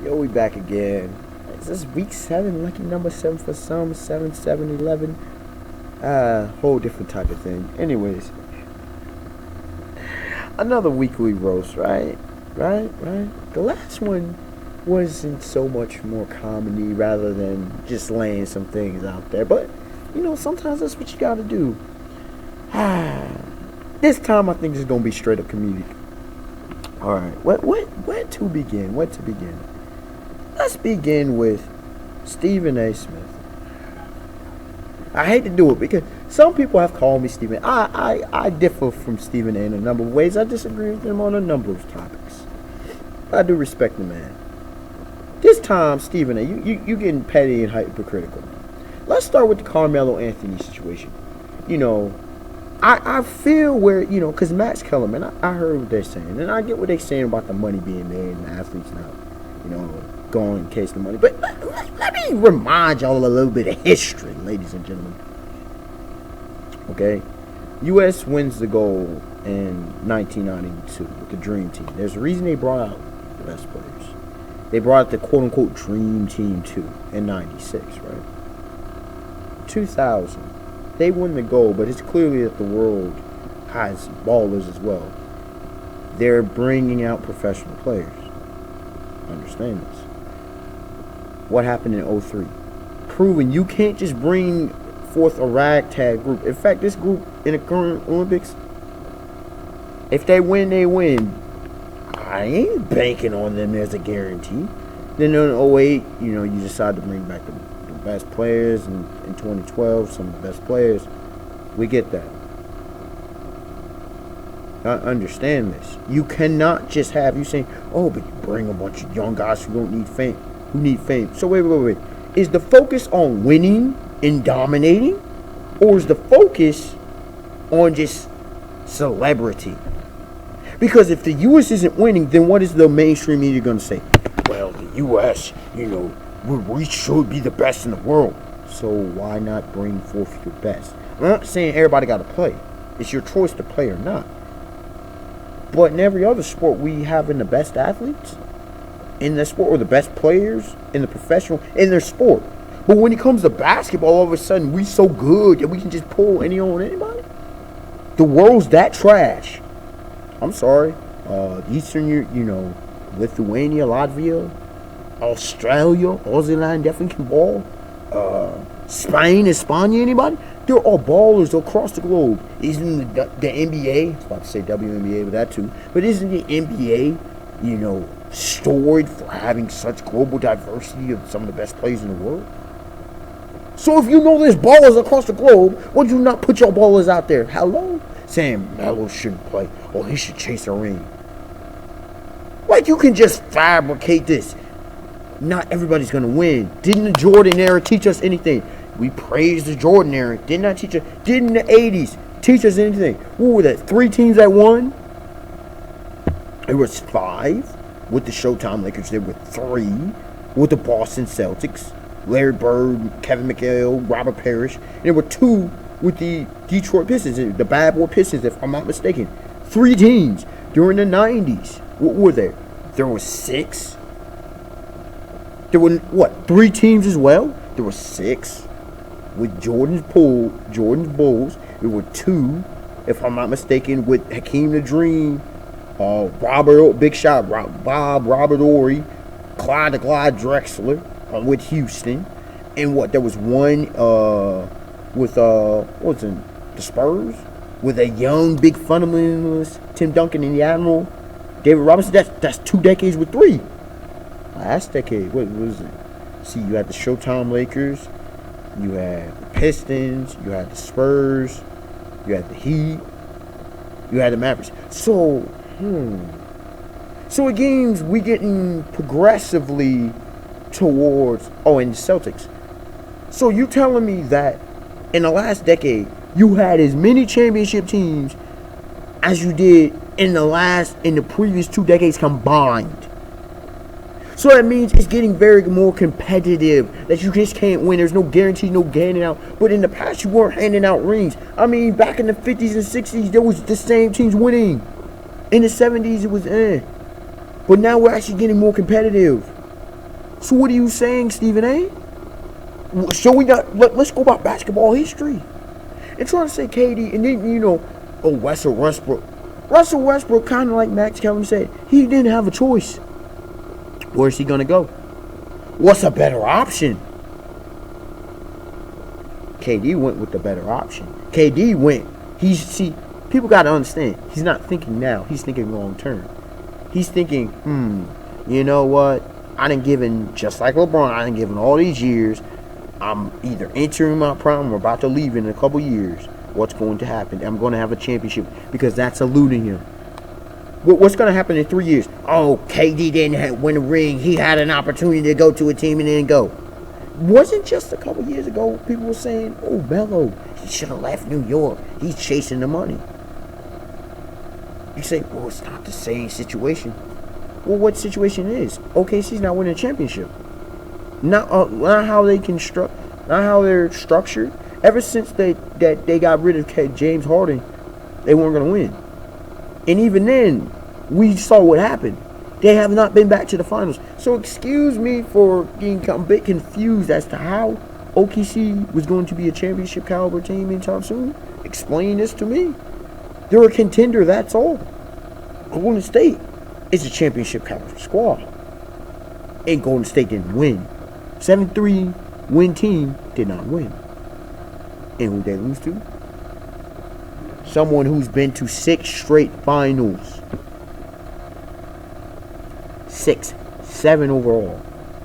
Yo, we back again. Is this week 7? Lucky number 7 for some, 7, 7, 11. Whole different type of thing. Anyways, another weekly roast, right? Right? The last one wasn't so much more comedy rather than just laying some things out there. But, sometimes that's what you gotta do. This time I think it's gonna be straight up comedic. Alright, where to begin? Let's begin with Stephen A. Smith. I hate to do it because some people have called me Stephen. I differ from Stephen A. in a number of ways. I disagree with him on a number of topics. I do respect the man. This time, Stephen A., you getting petty and hypercritical. Let's start with the Carmelo Anthony situation. I feel where, because Max Kellerman, I heard what they're saying, and I get what they're saying about the money being made and the athletes now, going in case of the money. But let me remind y'all a little bit of history, ladies and gentlemen. Okay? U.S. wins the gold in 1992 with the Dream Team. There's a reason they brought out the best players. They brought out the quote-unquote Dream Team 2 in 96, right? 2000. They win the gold, but it's clearly that the world has ballers as well. They're bringing out professional players. Understand this. What happened in 03? Proving you can't just bring forth a ragtag group. In fact, this group in the current Olympics, if they win, they win. I ain't banking on them as a guarantee. Then in 08, you decide to bring back the best players, and in 2012, some of the best players. We get that. I understand this. You cannot just have you saying, "Oh, but you bring a bunch of young guys who don't need fame, who need fame." So wait. Is the focus on winning and dominating, or is the focus on just celebrity? Because if the U.S. isn't winning, then what is the mainstream media going to say? Well, the U.S., we should be the best in the world. So why not bring forth your best? I'm not saying everybody got to play. It's your choice to play or not. But in every other sport, we have the best athletes in the sport, or the best players in the professional, in their sport. But when it comes to basketball, all of a sudden, we so good that we can just pull anybody? The world's that trash. I'm sorry. Eastern, Lithuania, Latvia, Australia, Aussie line definitely can ball. Spain, España, anybody? They're all ballers across the globe. Isn't the NBA, I was about to say WNBA, but that too. But isn't the NBA, storied for having such global diversity of some of the best players in the world? So if there's ballers across the globe, why do you not put your ballers out there? Hello? Saying Melo shouldn't play, or he should chase a ring. Like, you can just fabricate this. Not everybody's going to win. Didn't the Jordan era teach us anything? We praise the Jordan era. Didn't the 80s teach us anything? What were that? 3 teams that won? It was 5 with the Showtime Lakers. There were 3 with the Boston Celtics. Larry Bird, Kevin McHale, Robert Parrish. And there were 2 with the Detroit Pistons, the Bad Boy Pistons, if I'm not mistaken. 3 teams during the 90s. What were there? There were 6. There were, 3 teams as well? There were 6 with Jordan's Bulls. There were 2, if I'm not mistaken, with Hakeem the Dream, Big Shot, Robert Ory, Clyde the Glide Drexler with Houston. And there was 1 with, the Spurs? With a young, big fundamentalist, Tim Duncan and the Admiral, David Robinson. That's 2 decades with 3. Last decade, what was it? See, you had the Showtime Lakers, you had the Pistons, you had the Spurs, you had the Heat, you had the Mavericks. So again, we getting progressively towards, and the Celtics. So you telling me that in the last decade, you had as many championship teams as you did in the previous 2 decades combined. So that means it's getting very more competitive, that you just can't win. There's no guarantee, no gaining out. But in the past, you weren't handing out rings. I mean, back in the 50s and 60s, there was the same teams winning. In the 70s, it was But now we're actually getting more competitive. So what are you saying, Stephen A? So we got let's go about basketball history. And trying to say KD, and then Russell Westbrook. Russell Westbrook, kind of like Max Kelvin said, he didn't have a choice. Where's he gonna go? What's a better option? KD went with the better option. KD went. People got to understand. He's not thinking now. He's thinking long term. He's thinking, you know what? I done given, just like LeBron, I done given all these years. I'm either entering my prime or about to leave in a couple years. What's going to happen? I'm going to have a championship, because that's eluding him. What's going to happen in 3 years? Oh, KD didn't win a ring. He had an opportunity to go to a team and didn't go. Wasn't just a couple years ago people were saying, oh, Melo, he should have left New York. He's chasing the money. You say, well, it's not the same situation. Well, what situation is? OKC's not winning a championship. Not how they construct, not how they're structured. Ever since they got rid of James Harden, they weren't going to win. And even then, we saw what happened. They have not been back to the finals. So excuse me for being a bit confused as to how OKC was going to be a championship caliber team anytime soon. Explain this to me. They're a contender, that's all. Golden State is a championship caliber squad. And Golden State didn't win. 7-3 win team did not win. And who they lose to? Someone who's been to 6 straight finals. 6, 7 overall.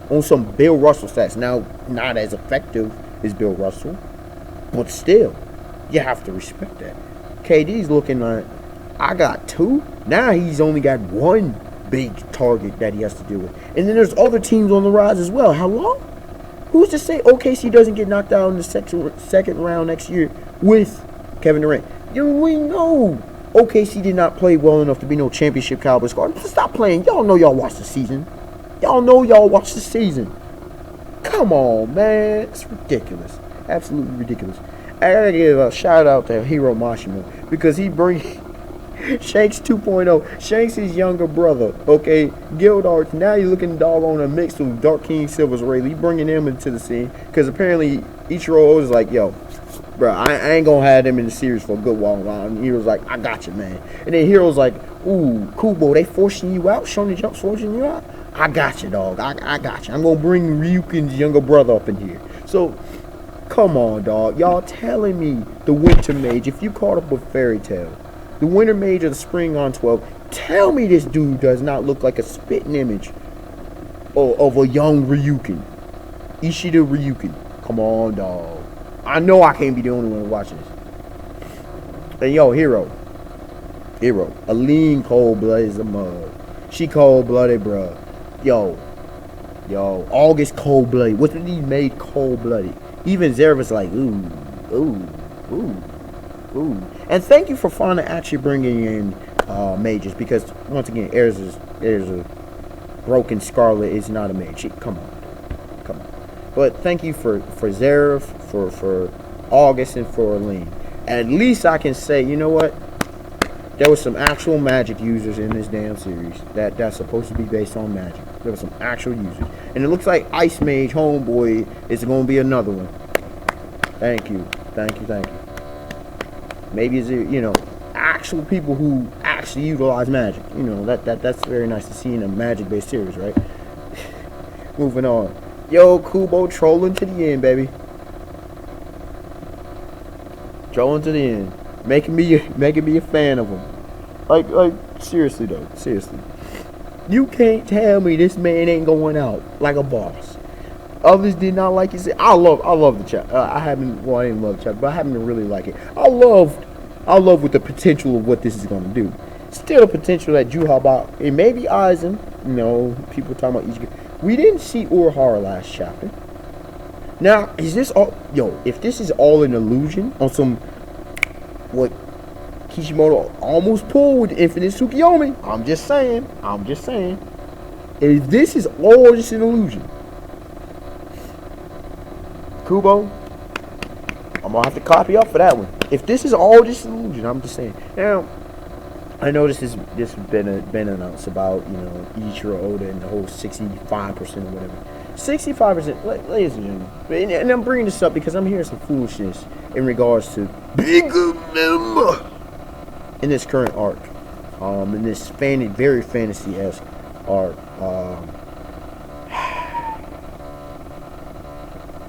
On some Bill Russell stats. Now, not as effective as Bill Russell, but still, you have to respect that. KD's looking like, I got 2. Now he's only got 1 big target that he has to deal with. And then there's other teams on the rise as well. How long? Who's to say OKC doesn't get knocked out in the second round next year with Kevin Durant? We know OKC did not play well enough to be no championship caliber squad. Stop playing. Y'all know y'all watch the season. Y'all know y'all watch the season. Come on, man. It's ridiculous. Absolutely ridiculous. I gotta give a shout out to Hiro Mashima, because he brings Shanks 2.0. Shanks' his younger brother. Okay, Gildarts. Now you're looking doggone a mix of Dark King Silver's Ray. He bringing him into the scene, because apparently Ichiro is like, yo, bro, I ain't gonna have them in the series for a good while. And Hero's like, I got you, man. And then Hero's like, ooh, Kubo, they forcing you out? Showing the jumps forcing you out? I got you, dog. I got you. I'm gonna bring Ryuken's younger brother up in here. So, come on, dog. Y'all telling me the Winter Mage, if you caught up with Fairy Tail, the Winter Mage of the Spring on 12, tell me this dude does not look like a spitting image of a young Ryuken. Ishida Ryuken. Come on, dog. I know I can't be the only one watching this. And yo, Hero, a lean cold-blooded as a mug. She cold-blooded, bruh. Yo, August cold-blooded. What's he made cold-blooded? Even Zerva's like, ooh. And thank you for finally actually bringing in mages, because once again, there's a broken Scarlet is not a mage. Come on. But thank you for Zerv, for August, and for Lean. At least I can say, you know what? There was some actual magic users in this damn series that's supposed to be based on magic. There were some actual users. And it looks like Ice Mage Homeboy is going to be another one. Thank you. Maybe it's, actual people who actually utilize magic. That's very nice to see in a magic-based series, right? Moving on. Yo, Kubo trolling to the end, baby. Trolling to the end. Making me a fan of him. Like seriously though. Seriously. You can't tell me this man ain't going out like a boss. Others did not like it. I love the chat. I didn't love the chat, but I happen to really like it. I love with the potential of what this is gonna do. Still the potential that Juhabak and maybe Aizen, people talking about each. We didn't see Urahara last chapter. Now, is this all? If this is all an illusion on some what Kishimoto almost pulled with Infinite Tsukiyomi, I'm just saying. If this is all just an illusion, Kubo, I'm gonna have to copy up for that one. If this is all just an illusion, I'm just saying. Now, I know this has been announced about Ichiro Oda and the whole 65% or whatever. 65%, ladies and gentlemen, and I'm bringing this up because I'm hearing some foolishness in regards to bigger number in this current arc, in this very fantasy-esque arc.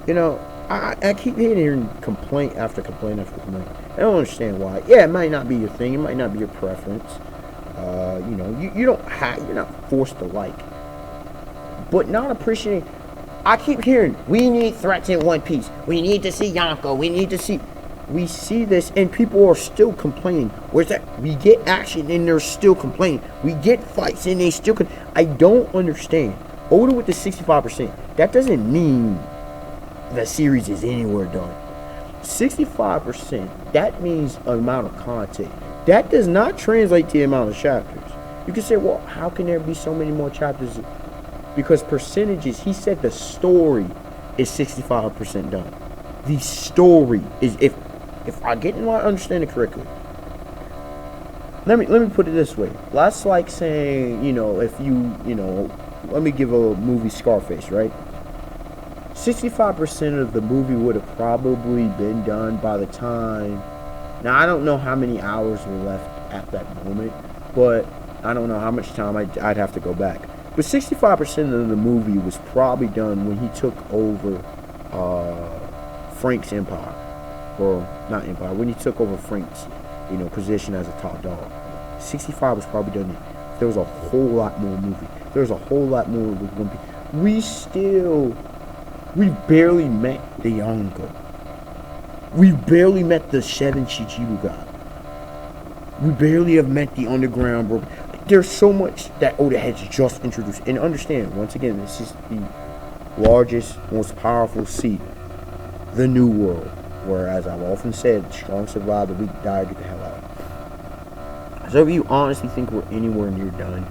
You know, I keep hearing complaint after complaint after complaint. I don't understand why. Yeah, it might not be your thing. It might not be your preference. You know, you're not forced to like, but not appreciating. I keep hearing, we need threats in One Piece. We need to see Yonko. We see this, and people are still complaining. Where's that? We get action, and they're still complaining. We get fights, and they still I don't understand. Oda with the 65%. That doesn't mean the series is anywhere done. 65%. That means amount of content. That does not translate to the amount of chapters. You can say, well, how can there be so many more chapters? Because percentages, he said the story is 65% done. The story is, if I understand it correctly. Let me put it this way. That's like saying, you know, if let me give a movie Scarface, right? 65% of the movie would have probably been done by the time. Now, I don't know how many hours were left at that moment, but I don't know how much time I'd have to go back. But 65% of the movie was probably done when he took over Frank's empire. Or, not empire, when he took over Frank's, position as a top dog. 65 was probably done then. There was a whole lot more movie. There was a whole lot more with One Piece. We barely met the Yonko. We barely met the 7 Chichibukai. We barely have met the underground bro. There's so much that Oda has just introduced. And understand, once again, this is the largest, most powerful sea, the New World. Whereas I've often said, strong survive, the weak die, get the hell out. So if you honestly think we're anywhere near done,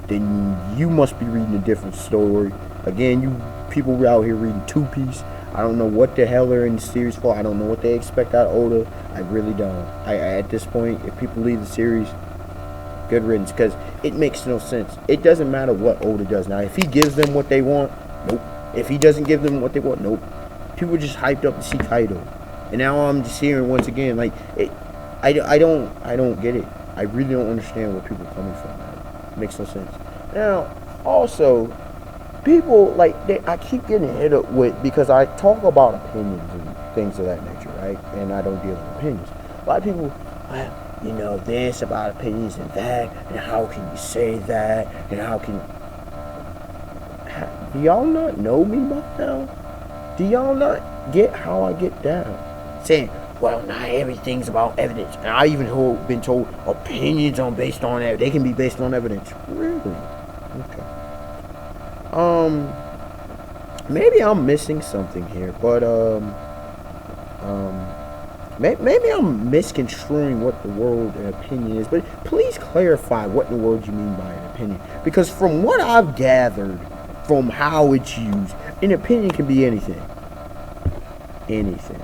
then you must be reading a different story. Again, you people out here reading Two Piece. I don't know what the hell they're in the series for. I don't know what they expect out of Oda. I really don't. At this point, if people leave the series, good riddance, because it makes no sense. It doesn't matter what Oda does. Now, if he gives them what they want, nope. If he doesn't give them what they want, nope. People are just hyped up to see Kaido. And now I'm just hearing once again, like, I don't get it. I really don't understand where people are coming from. It makes no sense. Now, also, people, like, I keep getting hit up with, because I talk about opinions and things of that nature, right? And I don't deal with opinions. A lot of people, well, this about opinions and that, and how can you say that, and how can... Do y'all not know me by now? Do y'all not get how I get down? Saying, well, not everything's about evidence. And I even been told opinions are based on evidence. They can be based on evidence. Really? Okay. Maybe I'm missing something here, but maybe I'm misconstruing what the word an opinion is. But please clarify what in the world you mean by an opinion, because from what I've gathered from how it's used, an opinion can be anything. Anything.